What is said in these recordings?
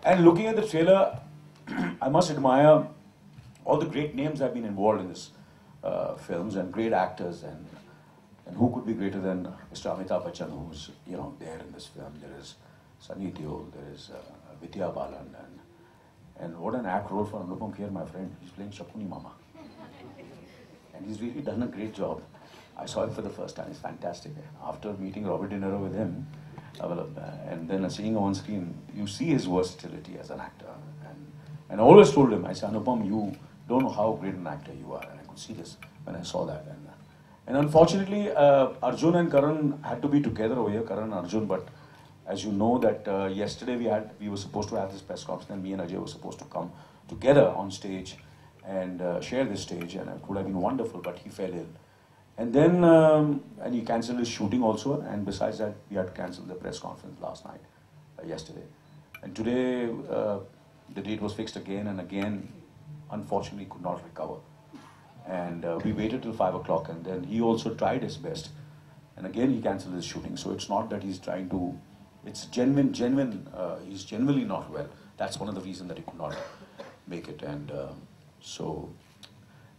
And looking at the trailer, I must admire all the great names that have been involved in this films and great actors, and who could be greater than Mr. Amitabh Bachchan, who's there in this film. There is Sunny Deol, there is Vidya Balan, and what an apt role for Anupam Kher, my friend. He's playing Shakuni Mama, and he's really done a great job. I saw him for the first time. It's fantastic. After meeting Robert De Niro with him, and then seeing him on screen, you see his versatility as an actor. And I always told him, I said, Anupam, you don't know how great an actor you are. And I could see this when I saw that. And unfortunately, Arjun and Karan had to be together over here, Karan and Arjun. But as you know that yesterday we were supposed to have this press conference, and me and Ajay were supposed to come together on stage and share this stage, and it would have been wonderful, but he fell ill. And then, and he cancelled his shooting also, and besides that, we had to cancel the press conference last night, yesterday. And today, the date was fixed again, and again, unfortunately, could not recover. And we waited till 5 o'clock, and then he also tried his best. And again, he cancelled his shooting. So it's not that he's trying to, it's genuine, he's genuinely not well. That's one of the reasons that he could not make it. And so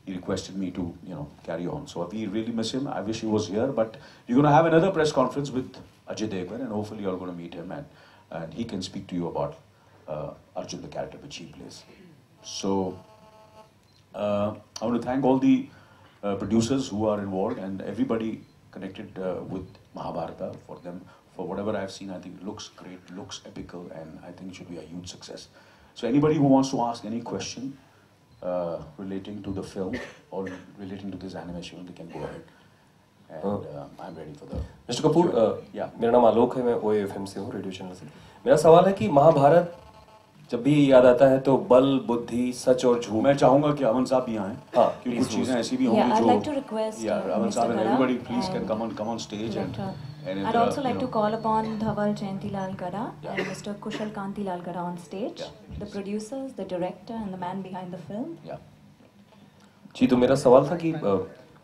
he requested me to, carry on. So we really miss him. I wish he was here, but you're going to have another press conference with Ajay Devgan, and hopefully you're going to meet him, and he can speak to you about Arjun, the character which he plays. So I want to thank all the producers who are involved and everybody connected with Mahabharata. For them, for whatever I've seen, I think it looks great, looks epical, and I think it should be a huge success. So anybody who wants to ask any question relating to the film or relating to this animation, they can go ahead. And I'm ready for the... Mr. Kapoor, मेरा नाम आलोक है, मैं OAFM से हूँ, radio channel से. मेरा सवाल है कि महाभारत जब भी याद आता है तो बल, बुद्धि, सच और झूठ. मैं चाहूँगा कि अमन साहब भी आएं. हाँ, क्योंकि कुछ चीजें ऐसी भी होंगी जो... I'd like to request अमन साहब and everybody please can come on stage and I'd also like to call upon Dhaval Jayantilal Gada and Mr. Kushal Kantilal Gada on stage, the producers, the director, and the man behind the film. जी, तो मेरा सवाल था कि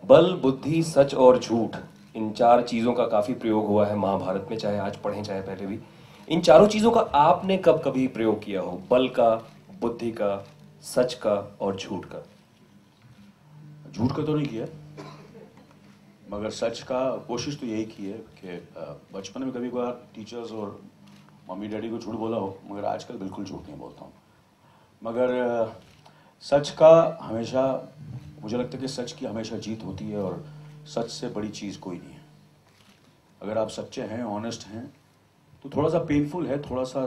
बल, बुद्धि, सच और झूठ, इन चार चीजों का काफी प्रयोग हुआ है महाभारत में, चाहे आज पढ़ें चाहे पहले भी. इन चारों चीजों का आपने कब कभी प्रयोग किया हो? बल का, बुद्धि का, सच का और झूठ का. झूठ का तो नहीं किया, मगर सच का कोशिश तो यही की है कि बचपन में कभी कभार टीचर्स और मम्मी डैडी को झूठ बोला हो, मगर आजकल बिल्कुल झूठ नहीं बोलता हूँ. मगर सच का हमेशा, मुझे लगता है कि सच की हमेशा जीत होती है, और सच से बड़ी चीज़ कोई नहीं है. अगर आप सच्चे हैं, ऑनेस्ट हैं, तो थोड़ा सा पेनफुल है, थोड़ा सा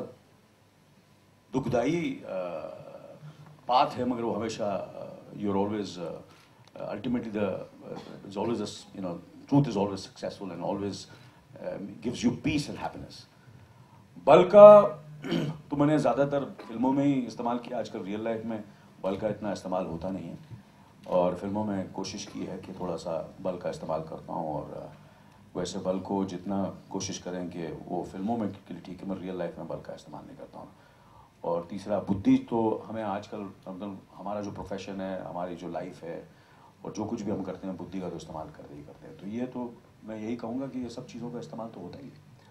दुखदाई पाथ है, मगर वो हमेशा you are always ultimately it's always truth is always successful and always gives you peace and happiness. बल का तो मैंने ज़्यादातर फिल्मों में ही इस्तेमाल किया. आजकल रियल लाइफ में बल का इतना इस्तेमाल होता नहीं है, और फिल्मों में कोशिश की है कि थोड़ा सा बल का इस्तेमाल करता हूँ. और वैसे बल को जितना कोशिश करें कि वो फिल्मों में ठीक है, मैं रियल लाइफ में बल का इस्तेमाल नहीं करता हूँ. और तीसरा बुद्धि, तो हमें आजकल मतलब हमारा जो प्रोफेशन है, हमारी जो लाइफ है, और जो कुछ भी हम करते हैं, बुद्धि का तो इस्तेमाल करते ही करते हैं. तो ये तो मैं यही कहूँगा कि ये सब चीज़ों का इस्तेमाल तो होता ही है.